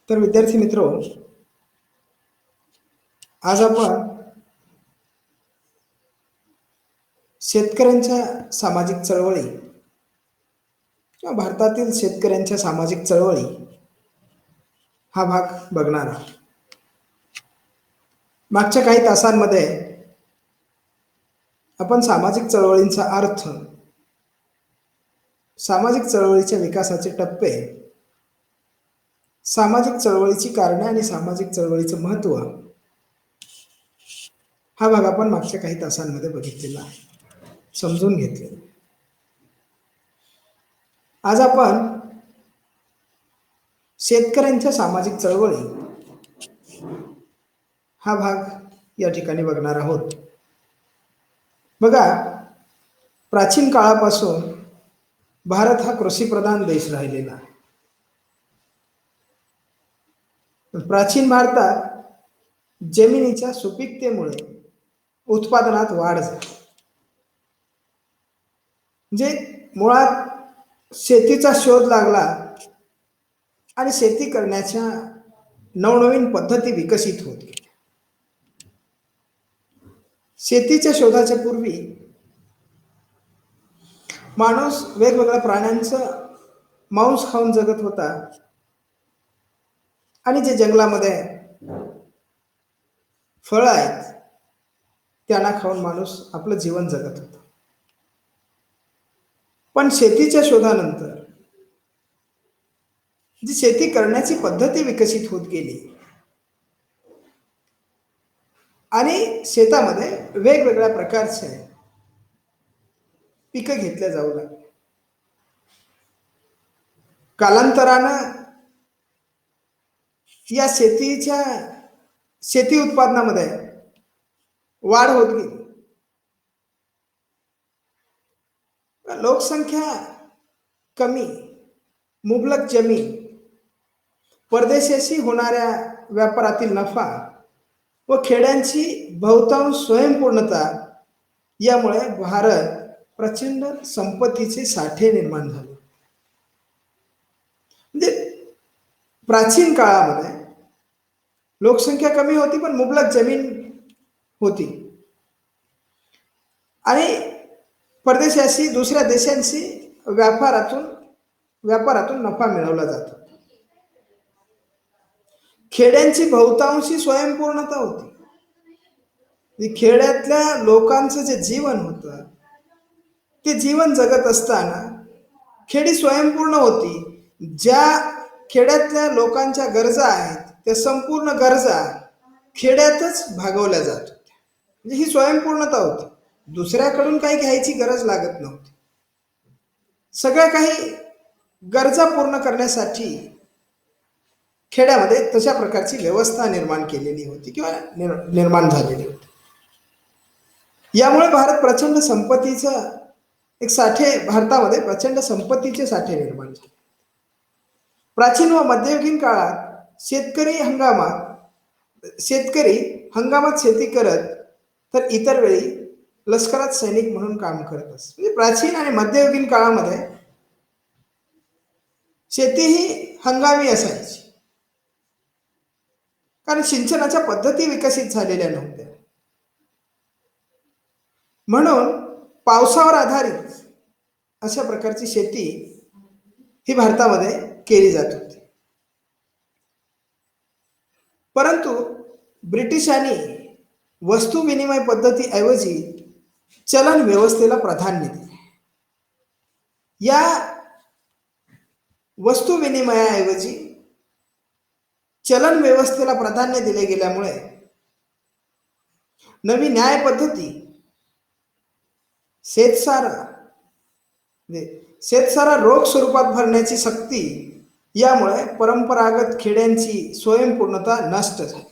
तर विद्यार्थी मित्रो, आज आपण शेतकऱ्यांच्या सामाजिक चळवळी किंवा भारतातील शेतकऱ्यांच्या सामाजिक चळवळी हा भाग बघणार आहोत. मागच्या काही तासांमध्ये आपण सामाजिक चळवळींचा अर्थ, सामाजिक चळवळीच्या विकासाचे टप्पे, सामाजिक चळवळीची कारणे आणि सामाजिक चळवळीचं महत्त्व हा भाग आपण मागच्या काही तासांमध्ये बघितलेला आहे, समजून घेतलेला. आज आपण शेतकऱ्यांच्या सामाजिक चळवळी हा भाग या ठिकाणी बघणार आहोत. बघा, प्राचीन काळापासून भारत हा कृषीप्रधान देश राहिलेला आहे. प्राचीन भारतात जमिनीच्या सुपीकतेमुळे उत्पादनात वाढ झाली. म्हणजे मुळात शेतीचा शोध लागला आणि शेती करण्याच्या नवनवीन पद्धती विकसित होत गेल्या. शेतीच्या शोधाच्या पूर्वी माणूस वेगवेगळ्या प्राण्यांचं मांस खाऊन जगत होता आणि जे जंगलामध्ये फळं आहेत त्यांना खाऊन माणूस आपलं जीवन जगत होता. पण शेतीच्या शोधानंतर जी शेती करण्याची पद्धती विकसित होत गेली आणि शेतामध्ये वेगवेगळ्या प्रकारचे पिकं घेतल्या जाऊ लागली. कालांतरानं या शेती उत्पादनामध्ये वाढ होत गेली. लोकसंख्या कमी, मुबलक जमीन, परदेशाशी होणाऱ्या व्यापारातील नफा व खेड्यांची बहुतांश स्वयंपूर्णता यामुळे भारत प्रचंड संपत्तीचे साठे निर्माण झाले. म्हणजे प्राचीन काळामध्ये लोकसंख्या कमी होती पण मुबलक जमीन होती आणि परदेशाशी, दुसऱ्या देशांशी व्यापारातून नफा मिळवला जातो. खेड्यांची बहुतांशी स्वयंपूर्णता होती. खेड्यातल्या लोकांचं जे जीवन होतं ते जीवन जगत असताना खेडी स्वयंपूर्ण होती. ज्या खेड्यातल्या लोकांच्या गरजा आहेत त्या संपूर्ण गरजा खेड्यातच भागवल्या जात होत्या. म्हणजे ही स्वयंपूर्णता होती. दुसऱ्याकडून काही घ्यायची गरज लागत नव्हती. सगळ्या काही गरजा पूर्ण करण्यासाठी खेड्यामध्ये तशा प्रकारची व्यवस्था निर्माण केलेली होती किंवा निर्माण झालेली होती. यामुळे भारतामध्ये प्रचंड संपत्तीचे साठे निर्माण झाले. प्राचीन व मध्ययुगीन काळात शेतकरी हंगामात शेती करत तर इतर वेळी लष्करात सैनिक म्हणून काम करत असत. म्हणजे प्राचीन आणि मध्ययुगीन काळामध्ये शेती ही हंगामी असायची, कारण सिंचनाच्या पद्धती विकसित झालेल्या नव्हत्या. म्हणून पावसावर आधारित अशा प्रकारची शेती ही भारतामध्ये केली जात होती. परंतु ब्रिटिशांनी वस्तू विनिमय पद्धतीऐवजी चलन व्यवस्थेला प्राधान्य दिले. या वस्तू विनिमयाऐवजी चलन व्यवस्थेला प्राधान्य दिले गेल्यामुळे नवी न्याय पद्धती, शेतसारा रोख स्वरूपात भरण्याची सक्ती यामुळे परंपरागत खेड्यांची स्वयंपूर्णता नष्ट झाली.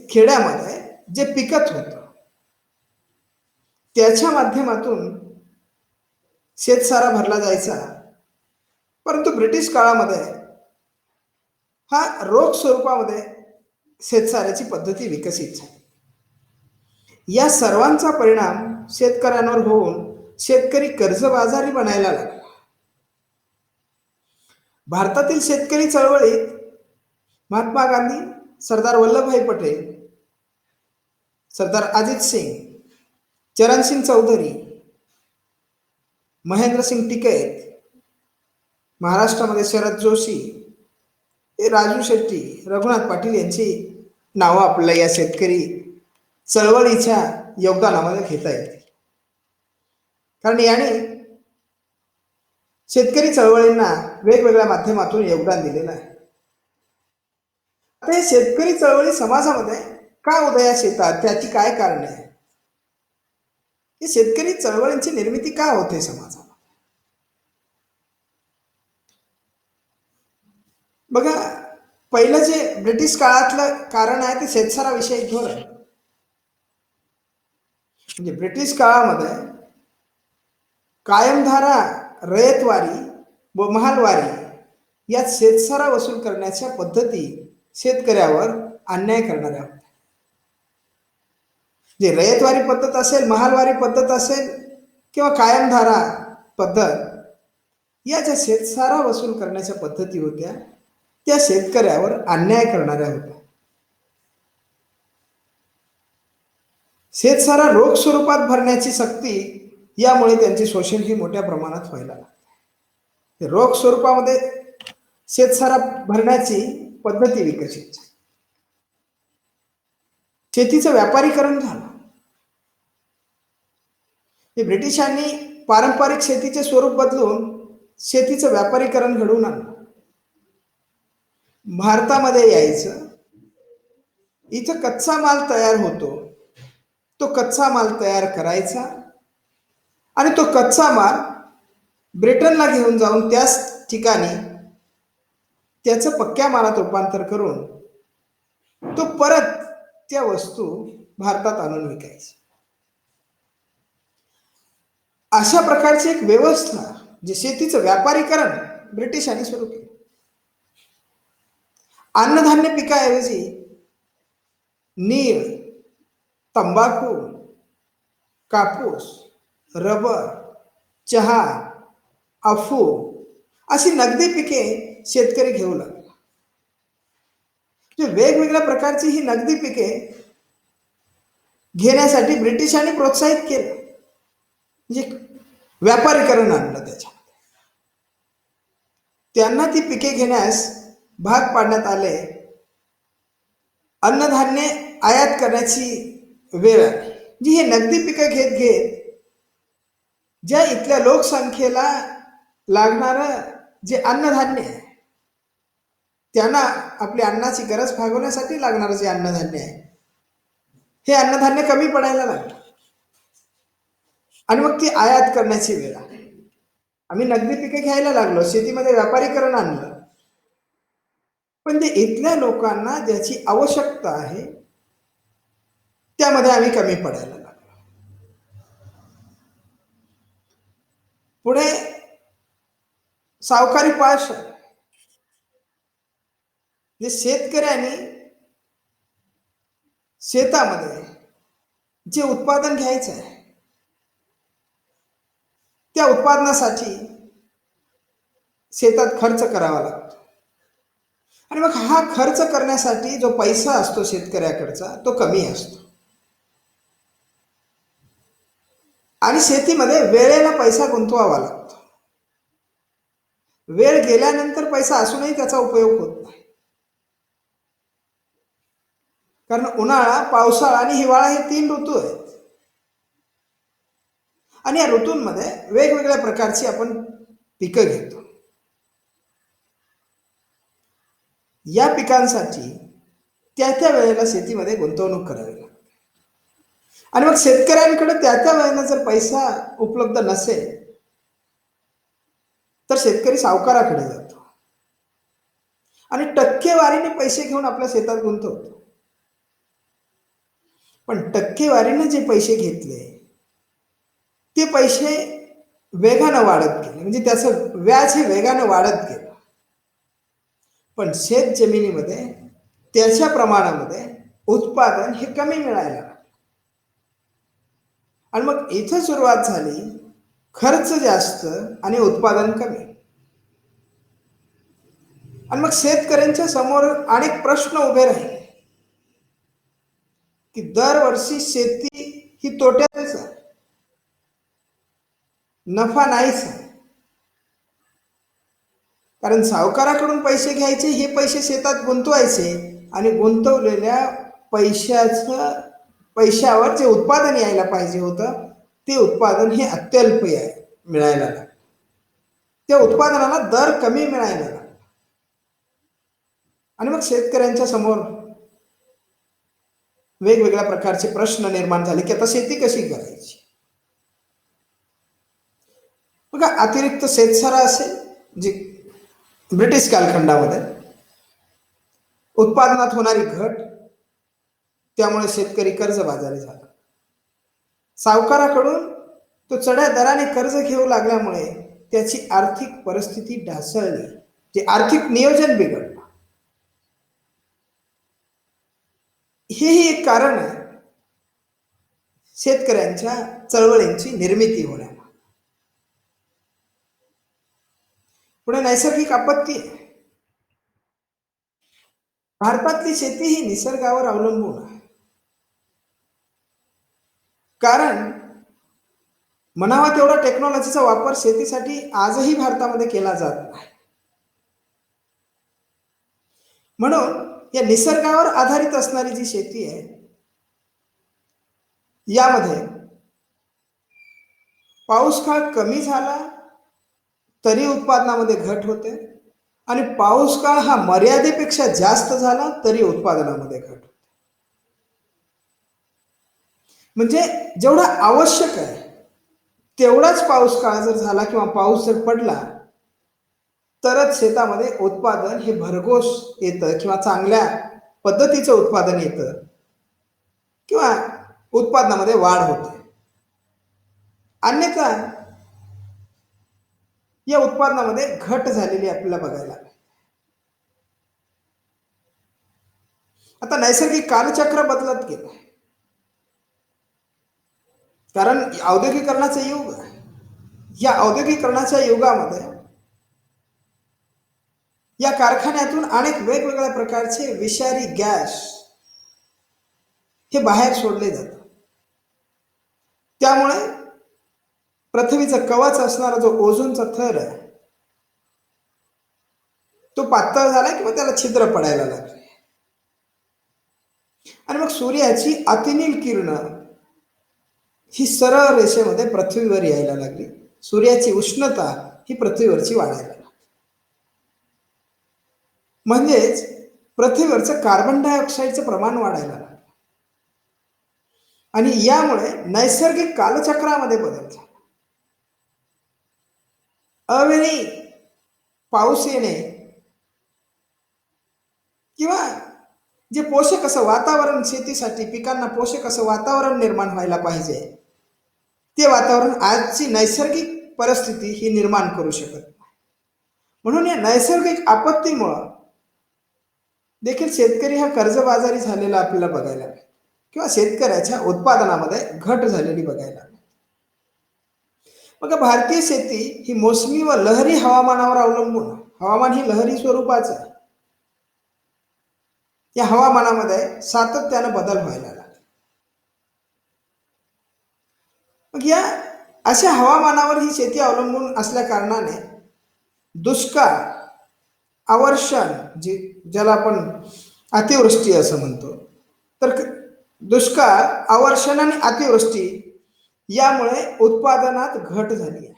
खेड्यामध्ये जे पिकत होतं त्याच्या माध्यमातून शेतसारा भरला जायचा, परंतु ब्रिटिश काळामध्ये हा रोख स्वरूपामध्ये शेतसाऱ्याची पद्धती विकसित झाली. या सर्वांचा परिणाम शेतकऱ्यांवर होऊन शेतकरी कर्जबाजारी बनायला लागला. भारतातील शेतकरी चळवळीत महात्मा गांधी, सरदार वल्लभभाई पटेल, सरदार अजित सिंग, चरण सिंग चौधरी, महेंद्र सिंग टिकैत, महाराष्ट्रामध्ये शरद जोशी, हे राजू शेट्टी, रघुनाथ पाटील यांची नावं आपल्याला या शेतकरी चळवळीच्या योगदानामध्ये घेता येतील. कारण याने शेतकरी चळवळींना वेगवेगळ्या माध्यमातून योगदान दिलेलं आहे. आता हे शेतकरी चळवळी समाजामध्ये का उदयास येतात, त्याची काय कारणे आहे? हे शेतकरी चळवळींची निर्मिती का होते समाजात? बघा, पहिलं जे ब्रिटिश काळातलं कारण आहे ते शेतसाराविषयी धोरण. म्हणजे ब्रिटिश काळामध्ये कायमधारा रयतवारी व महालवारी या शेतसारा वसूल करण्याच्या पद्धती शेतकऱ्यावर अन्याय करणाऱ्या होत्या. जे रयतवारी पद्धत असेल, महालवारी पद्धत असेल किंवा कायमधारा पद्धत, या ज्या शेतसारा वसूल करण्याच्या पद्धती होत्या त्या शेतकऱ्यावर अन्याय करणाऱ्या होत्या. शेतसारा रोख स्वरूपात भरण्याची सक्ती, यामुळे त्यांचे शोषण ही मोठ्या प्रमाणात व्हायला लागते. रोख स्वरूपामध्ये शेतसारा भरण्याची पद्धती विकसित झाली. शेतीचं व्यापारीकरण झालं. हे ब्रिटिशांनी पारंपरिक शेतीचे स्वरूप बदलून शेतीचं व्यापारीकरण घडवून आणलं. भारतामध्ये यायचं, इथं कच्चा माल तयार होतो, तो कच्चा माल तयार करायचा आणि तो कच्चा माल ब्रिटनला घेऊन जाऊन त्याच ठिकाणी त्याचं पक्क्या मालात रूपांतर करून तो परत त्या वस्तू भारतात आणून विकायची. अशा प्रकारची एक व्यवस्था, जे शेतीचं व्यापारीकरण ब्रिटिशांनी सुरू केलं. अन्नधान्य पिकाऐवजी नीळ, तंबाखू, कापूस, रबर, चहा, अफू अशी नगदी पिके शेतकरी घेऊ लागले. वेगवेगळ्या प्रकारची ही नगदी पिके घेण्यासाठी ब्रिटिशांनी प्रोत्साहित केलं. म्हणजे व्यापारीकरण आणलं त्याच्यामध्ये. त्यांना ती पिके घेण्यास भाग पाडण्यात आले. अन्नधान्य आयात करण्याची वेळ आली. जी हे नगदी पिके घेत घेत ज्या इथल्या लोकसंख्येला लागणारं जे अन्नधान्य आहे, त्यांना आपल्या अन्नाची गरज भागवण्यासाठी लागणारं जे अन्नधान्य आहे, हे अन्नधान्य कमी पडायला लागलं आणि मग ती आयात करण्याची वेळ आली. आम्ही नगदी पिके घ्यायला लागलो, शेतीमध्ये व्यापारीकरण आणलं, पण ते इथल्या लोकांना ज्याची आवश्यकता आहे त्यामध्ये आम्ही कमी पडायला लागलो. पुढे सावकारी पाश, जे शेतकऱ्यांनी शेतामध्ये जे उत्पादन घ्यायचं आहे त्या उत्पादनासाठी शेतात खर्च करावा लागतो आणि मग हा खर्च करण्यासाठी जो पैसा असतो शेतकऱ्याकडचा तो कमी असतो आणि शेतीमध्ये वेळेला पैसा गुंतवावा लागतो. वेळ गेल्यानंतर पैसा असूनही त्याचा उपयोग होत नाही. कारण उन्हाळा, पावसाळा आणि हिवाळा हे 3 ऋतू आहेत आणि या ऋतूंमध्ये वेगवेगळ्या प्रकारची आपण पिकं घेतो. या पिकांसाठी त्या त्या वेळेला शेतीमध्ये गुंतवणूक करावी लागते आणि मग शेतकऱ्यांकडे त्या त्या वेळेला जर पैसा उपलब्ध नसेल तर शेतकरी सावकाराकडे जातो आणि टक्केवारीने पैसे घेऊन आपल्या शेतात गुंतवतो. पण टक्केवारीने जे पैसे घेतले ते पैसे वेगानं वाढत गेले, म्हणजे त्याचं व्याज हे वेगानं वाढत गेलं. पण शेत जमिनीमध्ये त्याच्या प्रमाणामध्ये उत्पादन हे कमी मिळायला लागलं आणि मग इथं सुरुवात झाली खर्च जास्त आणि उत्पादन कमी. आणि मग शेतकऱ्यांच्या समोर अनेक प्रश्न उभे राहिले की दरवर्षी शेती ही तोट्यातच आहे, नफा नाहीच आहे. कारण सावकाराकडून पैसे घ्यायचे, हे पैसे शेतात गुंतवायचे आणि गुंतवलेल्या पैशाचं पैशावर जे उत्पादन यायला पाहिजे होतं ते उत्पादन हे अत्यल्प मिळायला लागलं. त्या उत्पादनाला दर कमी मिळायला लागला आणि मग शेतकऱ्यांच्या समोर वेगवेगळ्या प्रकारचे प्रश्न निर्माण झाले की आता शेती कशी करायची. बघा, अतिरिक्त शेतसारा असेल जी ब्रिटिश कालखंडामध्ये, उत्पादनात होणारी घट, त्यामुळे शेतकरी कर्जबाजारी झाला. सावकाराकडून तो चढ्या दराने कर्ज घेऊ लागल्यामुळे त्याची आर्थिक परिस्थिती ढासळली, जे आर्थिक नियोजन बिघडलं. हेही एक कारण आहे शेतकऱ्यांच्या चळवळींची निर्मिती होण्याला. पुढे नैसर्गिक आपत्ती. भारतातली शेती ही निसर्गावर अवलंबून आहे. कारण म्हणावा तेवढा टेक्नॉलॉजीचा वापर शेतीसाठी आजही भारतामध्ये केला जात नाही. म्हणून या निसर्गावर आधारित असणारी जी शेती आहे, यामध्ये पाऊस काळ कमी झाला तरी उत्पादनामध्ये घट होते आणि पाऊस काळ हा मर्यादेपेक्षा जास्त झाला तरी उत्पादनामध्ये घट होते. म्हणजे जेवढं आवश्यक आहे तेवढाच पाऊस काळ जर झाला किंवा पाऊस जर पडला तरच शेतामध्ये उत्पादन हे भरघोस येतं किंवा चांगल्या पद्धतीचं उत्पादन येतं किंवा उत्पादनामध्ये वाढ होते. अन्यथा या उत्पादनामध्ये घट झालेली आपल्याला बघायला. आता नैसर्गिक कालचक्र बदलत गेलं कारण औद्योगिकरणाचं युग आहे. या औद्योगिकरणाच्या युगामध्ये या कारखान्यातून अनेक वेगवेगळ्या प्रकारचे विषारी गॅस हे बाहेर सोडले जातात. त्यामुळे पृथ्वीचं कवच असणारा जो ओझोनचा थर आहे तो पातळ झाला किंवा त्याला छिद्र पडायला लागले आणि मग सूर्याची अतिनील किरणं ही सरळ रेषेमध्ये पृथ्वीवर यायला लागली. सूर्याची उष्णता ही पृथ्वीवरची वाढायला लागली. म्हणजेच पृथ्वीवरचं कार्बन डायऑक्साईडचं प्रमाण वाढायला लागलं आणि यामुळे नैसर्गिक कालचक्रामध्ये बदल झाला. अवेळी पाऊस येणे किंवा जे पोषक असं वातावरण, शेतीसाठी पिकांना पोषक असं वातावरण निर्माण व्हायला पाहिजे ते वातावरण आजची नैसर्गिक परिस्थिती ही निर्माण करू शकत नाही. म्हणून या नैसर्गिक आपत्तीमुळं देखील शेतकरी हा कर्जबाजारी झालेला आपल्याला बघायला किंवा शेतकऱ्याच्या उत्पादनामध्ये घट झालेली बघायला. मग भारतीय शेती ही मोसमी व लहरी हवामानावर अवलंबून. हवामान ही लहरी स्वरूपाचं आहे. या हवामानामध्ये सातत्यानं बदल व्हायला लागले. मग या अशा हवामानावर ही शेती अवलंबून असल्या कारणाने दुष्काळ, अवर्षण, ज्याला आपण अतिवृष्टी असं म्हणतो, तर दुष्काळ, अवर्षण आणि अतिवृष्टी यामुळे उत्पादनात घट झाली आहे.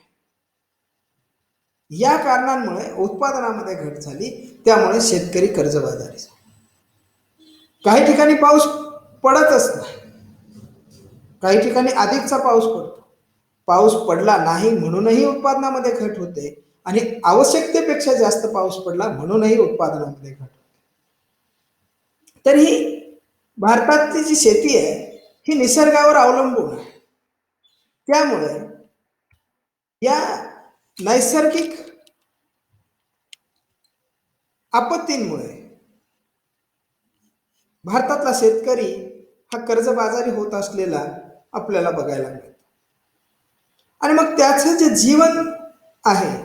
या कारणांमुळे उत्पादनामध्ये घट झाली, त्यामुळे शेतकरी कर्जबाजारी झाला. काही ठिकाणी पाऊस पडतच नाही, काही ठिकाणी अधिकचा पाऊस पडतो. पाऊस पडला नाही म्हणूनही उत्पादनामध्ये घट होते आणि आवश्यकतेपेक्षा जास्त पाऊस पडला म्हणूनही उत्पादनामध्ये घट होते. तर ही भारतातली जी शेती आहे ही निसर्गावर अवलंबून आहे. त्यामुळे या नैसर्गिक आपत्तींमुळे भारतातला शेतकरी हा कर्जबाजारी होत असलेला आपल्याला बघायला मिळतो. आणि मग त्याचं जे जीवन आहे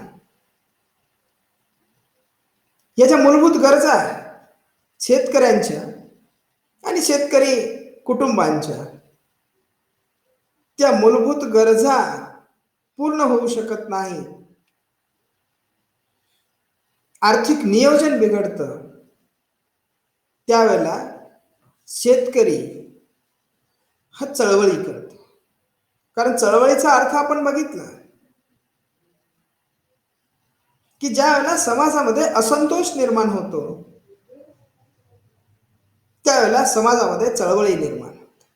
या ज्या मूलभूत गरजा शेतकऱ्यांच्या आणि शेतकरी कुटुंबांच्या, त्या मूलभूत गरजा पूर्ण होऊ शकत नाही, आर्थिक नियोजन बिघडतं, त्यावेळेला शेतकरी हा चळवळी करतो. कारण चळवळीचा अर्थ आपण बघितला की ज्या वेळेला समाजामध्ये असंतोष निर्माण होतो, त्यावेळेला समाजामध्ये चळवळी निर्माण होते.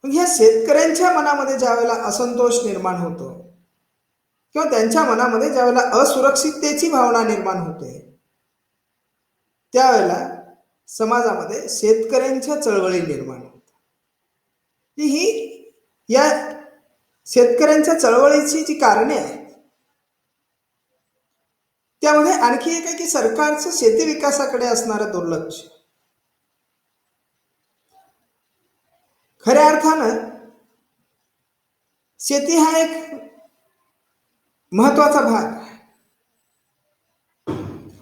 मग ह्या शेतकऱ्यांच्या मनामध्ये ज्या वेळेला असंतोष निर्माण होतो किंवा त्यांच्या मनामध्ये ज्या वेळेला असुरक्षिततेची भावना निर्माण होते, त्यावेळेला समाजामध्ये शेतकऱ्यांच्या चळवळी निर्माण होतात. ही या शेतकऱ्यांच्या चळवळीची जी कारणे आहेत, त्यामध्ये आणखी एक आहे की सरकारचं शेती विकासाकडे असणारं दुर्लक्ष. खऱ्या अर्थानं शेती हा एक महत्वाचा भाग आहे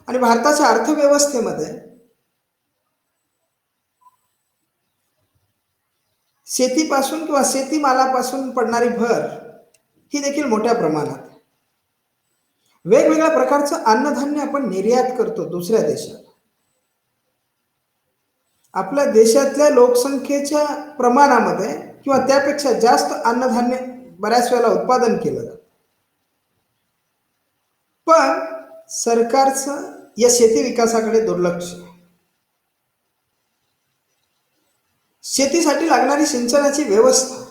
आणि भारताच्या अर्थव्यवस्थेमध्ये शेतीपासून किंवा शेतीमालापासून पडणारी भर ही देखील मोठ्या प्रमाणात. वेगवेगळ्या प्रकारचं अन्नधान्य आपण निर्यात करतो दुसऱ्या देशात. आपल्या देशातल्या लोकसंख्येच्या प्रमाणामध्ये किंवा त्यापेक्षा जास्त अन्नधान्य बऱ्याच वेळेला उत्पादन केलं जातं. पण सरकारचं या शेती विकासाकडे दुर्लक्ष. शेतीसाठी लागणारी सिंचनाची व्यवस्था,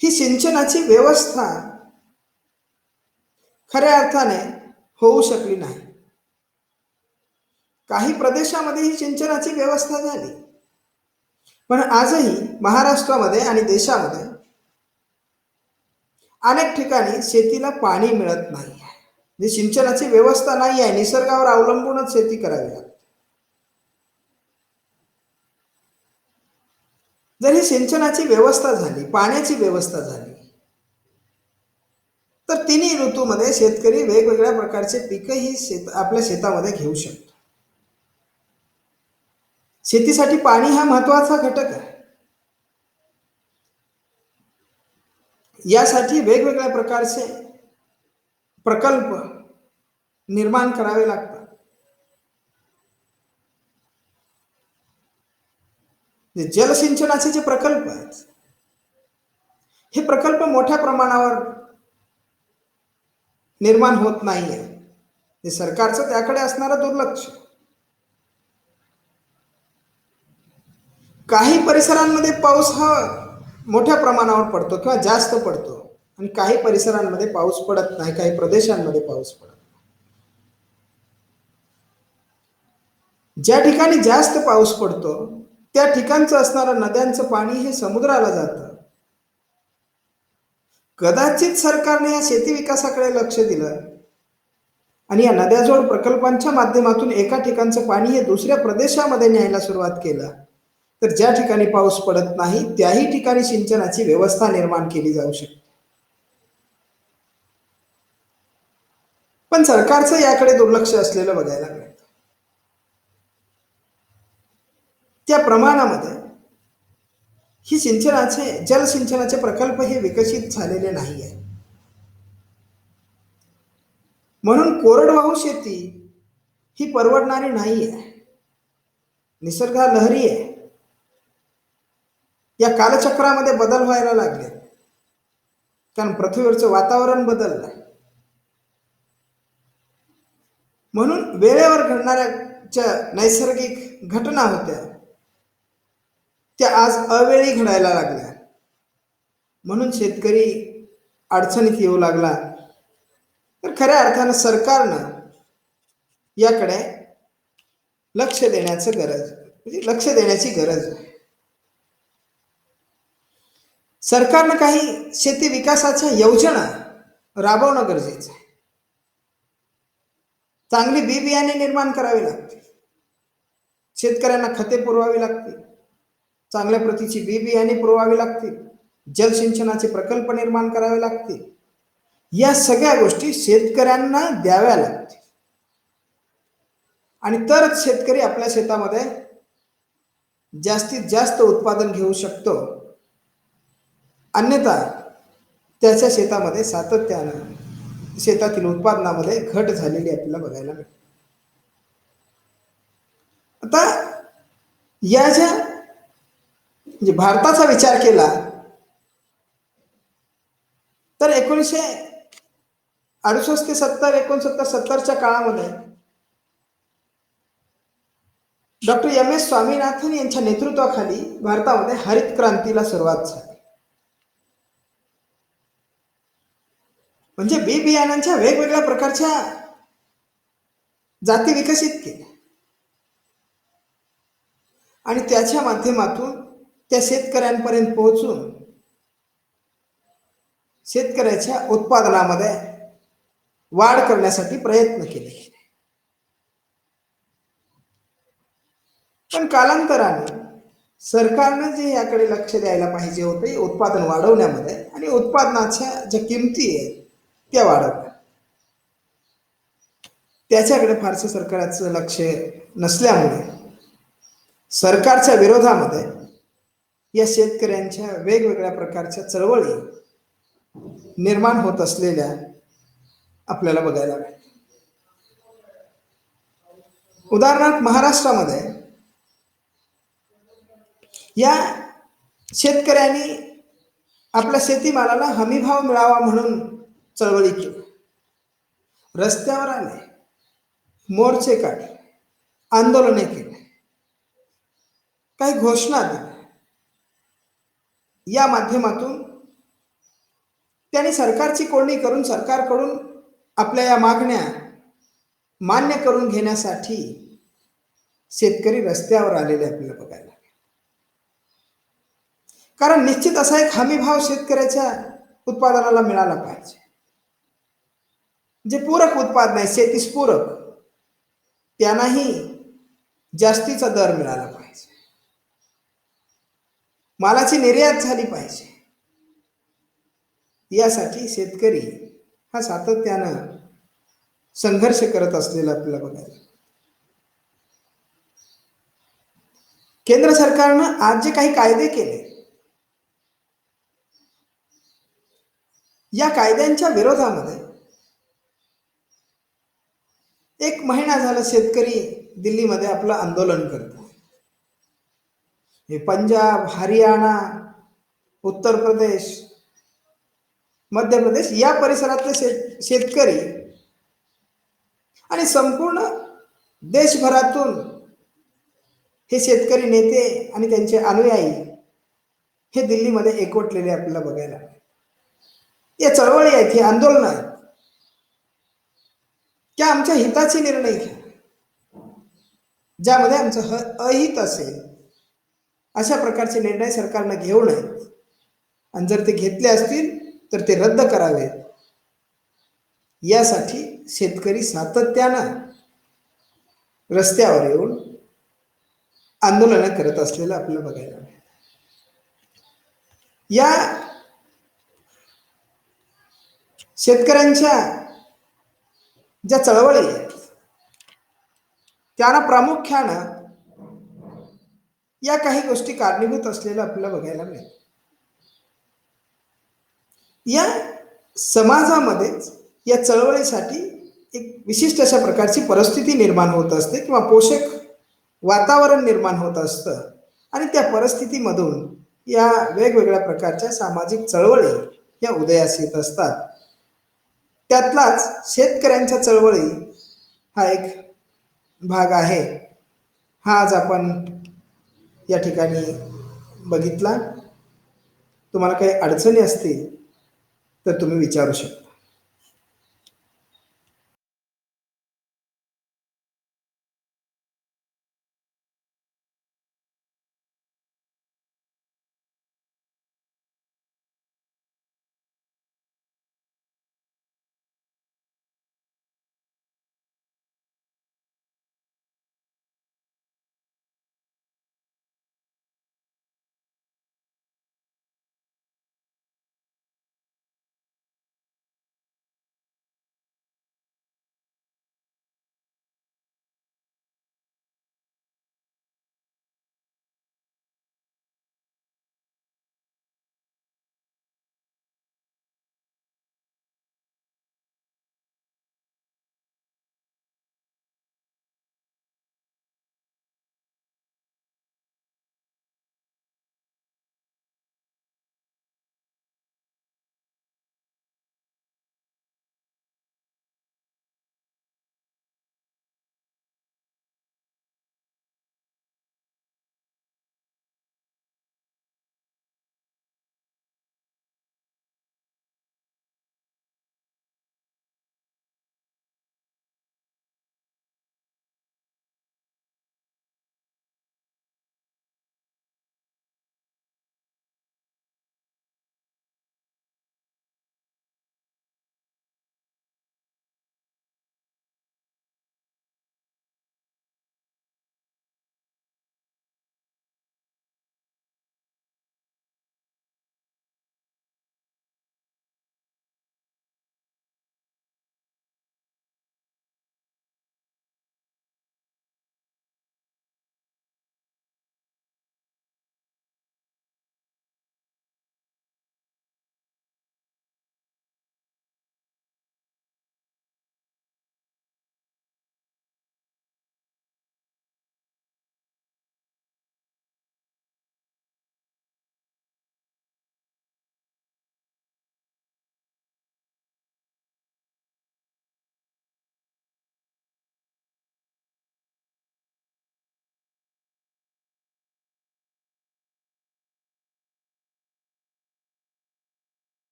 ही सिंचनाची व्यवस्था खऱ्या अर्थाने होऊ शकली नाही. काही प्रदेशामध्ये ही सिंचनाची व्यवस्था झाली, पण आजही महाराष्ट्रामध्ये आणि देशामध्ये अनेक ठिकाणी शेतीला पाणी मिळत नाही आहे. म्हणजे सिंचनाची व्यवस्था नाही आहे, निसर्गावर अवलंबूनच शेती करावी लागते. जर ही सिंचनाची व्यवस्था झाली, पाण्याची व्यवस्था झाली, तर तिन्ही ऋतूमध्ये शेतकरी वेगवेगळ्या प्रकारचे पिकंही आपल्या शेतामध्ये घेऊ शकतो. शेतीसाठी पाणी हा महत्वाचा घटक आहे. यासाठी वेगवेगळ्या प्रकारचे प्रकल्प निर्माण करावे लागतात. जलसिंचनाचे जे प्रकल्प आहेत, हे प्रकल्प मोठ्या प्रमाणावर निर्माण होत नाहीये. हे सरकारचं त्याकडे असणारं दुर्लक्ष. काही परिसरांमध्ये पाऊस हा मोठ्या प्रमाणावर पडतो किंवा जास्त पडतो आणि काही परिसरांमध्ये पाऊस पडत नाही, काही प्रदेशांमध्ये पाऊस पडत नाही. ज्या ठिकाणी जास्त पाऊस पडतो त्या ठिकाणचं असणारं नद्यांचं पाणी हे समुद्राला जातं. कदाचित सरकारने या शेती विकासाकडे लक्ष दिलं आणि या नद्याजोड प्रकल्पांच्या माध्यमातून एका ठिकाणचं पाणी हे दुसऱ्या प्रदेशामध्ये न्यायला सुरुवात केलं, तर ज्या ठिकाणी पाऊस पडत नाही त्याही ठिकाणी सिंचनाची व्यवस्था निर्माण केली जाऊ शकते. पण सरकारचं याकडे दुर्लक्ष असलेलं बघायला मिळतं. त्या प्रमाणामध्ये ही जलसिंचनाचे प्रकल्प हे विकसित झालेले नाही आहे. म्हणून कोरडवाहू शेती ही परवडणारी नाही आहे. निसर्ग हा लहरी आहे. या कालचक्रामध्ये बदल व्हायला लागले, कारण पृथ्वीवरचं वातावरण बदललंय. म्हणून वेळेवर घडणाऱ्या ज्या नैसर्गिक घटना होत्या त्या आज अवेळी घडायला लागल्या. म्हणून शेतकरी अडचणीत येऊ लागला. तर खऱ्या अर्थानं सरकारनं याकडे लक्ष देण्याची गरज आहे. सरकारनं काही शेती विकासाच्या योजना राबवणं गरजेचं आहे. चांगली बी बियाणे निर्माण करावी लागतील, शेतकऱ्यांना खते पुरवावी लागतील, चांगल्या प्रतीची बी बियाणे पुरवावी लागतील, जलसिंचनाचे प्रकल्प निर्माण करावे लागतील, या सगळ्या गोष्टी शेतकऱ्यांना द्याव्या लागतील आणि तरच शेतकरी आपल्या शेतामध्ये जास्तीत जास्त उत्पादन घेऊ शकतो. अन्यथा त्याच्या शेतामध्ये सातत्यानं शेतातील उत्पादनामध्ये घट झालेली आपल्याला बघायला मिळते. आता या ज्या म्हणजे भारताचा विचार केला तर 1968 ते 69-70च्या काळामध्ये डॉक्टर एम.एस. स्वामीनाथन यांच्या नेतृत्वाखाली भारतामध्ये हरित क्रांतीला सुरुवात झाली. म्हणजे बी बियाणांच्या वेगवेगळ्या प्रकारच्या जाती विकसित केल्या आणि त्याच्या माध्यमातून त्या शेतकऱ्यांपर्यंत पोहोचून शेतकऱ्याच्या उत्पादनामध्ये वाढ करण्यासाठी प्रयत्न केले. पण कालांतराने सरकारने जे याकडे लक्ष द्यायला पाहिजे होते उत्पादन वाढवण्यामध्ये आणि उत्पादनाच्या ज्या किमती आहेत त्या वाढवल्या, त्याच्याकडे फारसं सरकारचं लक्ष नसल्यामुळे सरकारच्या विरोधामध्ये या शेतकऱ्यांच्या वेगवेगळ्या प्रकारच्या चळवळी निर्माण होत असलेल्या आपल्याला बघायला मिळते. उदाहरणार्थ महाराष्ट्रामध्ये या शेतकऱ्यांनी आपल्या शेतीमालाला हमीभाव मिळावा म्हणून चळवळी केली, रस्त्यावर आले, मोर्चे काढले, आंदोलने केली, काही घोषणा दिल्या. या माध्यमातून त्यांनी सरकारची कोंडी करून सरकारकडून आपल्या या मागण्या मान्य करून घेण्यासाठी शेतकरी रस्त्यावर आलेले आपल्याला बघायला. कारण निश्चित असा एक हमीभाव शेतकऱ्याच्या उत्पादनाला मिळाला पाहिजे. जे पूरक उत्पादन आहे शेतीस पूरक, त्यांनाही जास्तीचा दर मिळाला पाहिजे, मालाची निर्यात झाली पाहिजे. यासाठी शेतकरी हा सातत्यानं संघर्ष करत असलेला आपल्याला बघायला. केंद्र सरकारनं आज जे काही कायदे केले, या कायद्यांच्या विरोधामध्ये 1 महिना झाला शेतकरी दिल्लीमध्ये आपलं आंदोलन करतो. हे पंजाब, हरियाणा, उत्तर प्रदेश, मध्य प्रदेश या परिसरातले शेतकरी आणि संपूर्ण देशभरातून हे शेतकरी नेते आणि त्यांचे अनुयायी हे दिल्लीमध्ये एकवटलेले आपल्याला बघायला. या चळवळी आहेत, हे आंदोलन आहेत, त्या आमच्या हिताचे निर्णय घ्या, ज्यामध्ये आमचं अहित असेल अशा प्रकारचे निर्णय सरकारनं घेऊ नयेत आणि जर ते घेतले असतील तर ते रद्द करावेत. यासाठी शेतकरी सातत्यानं रस्त्यावर येऊन आंदोलन करत असलेलं आपल्याला बघायला मिळेल. या शेतकऱ्यांच्या ज्या चळवळी आहेत त्यांना प्रामुख्यानं या काही गोष्टी कारणीभूत असलेलं आपल्याला बघायला मिळेल. या समाजामध्येच या चळवळीसाठी एक विशिष्ट अशा प्रकारची परिस्थिती निर्माण होत असते किंवा पोषक वातावरण निर्माण होत असतं आणि त्या परिस्थितीमधून या वेगवेगळ्या प्रकारच्या सामाजिक चळवळी या उदयास येत असतात. त्यातलाच शेतकऱ्यांच्या चळवळी हा एक भाग आहे. हा आज आपण या ठिकाणी बघितला. तुम्हाला काही अडचणी असतील तर तुम्ही विचारू शकता.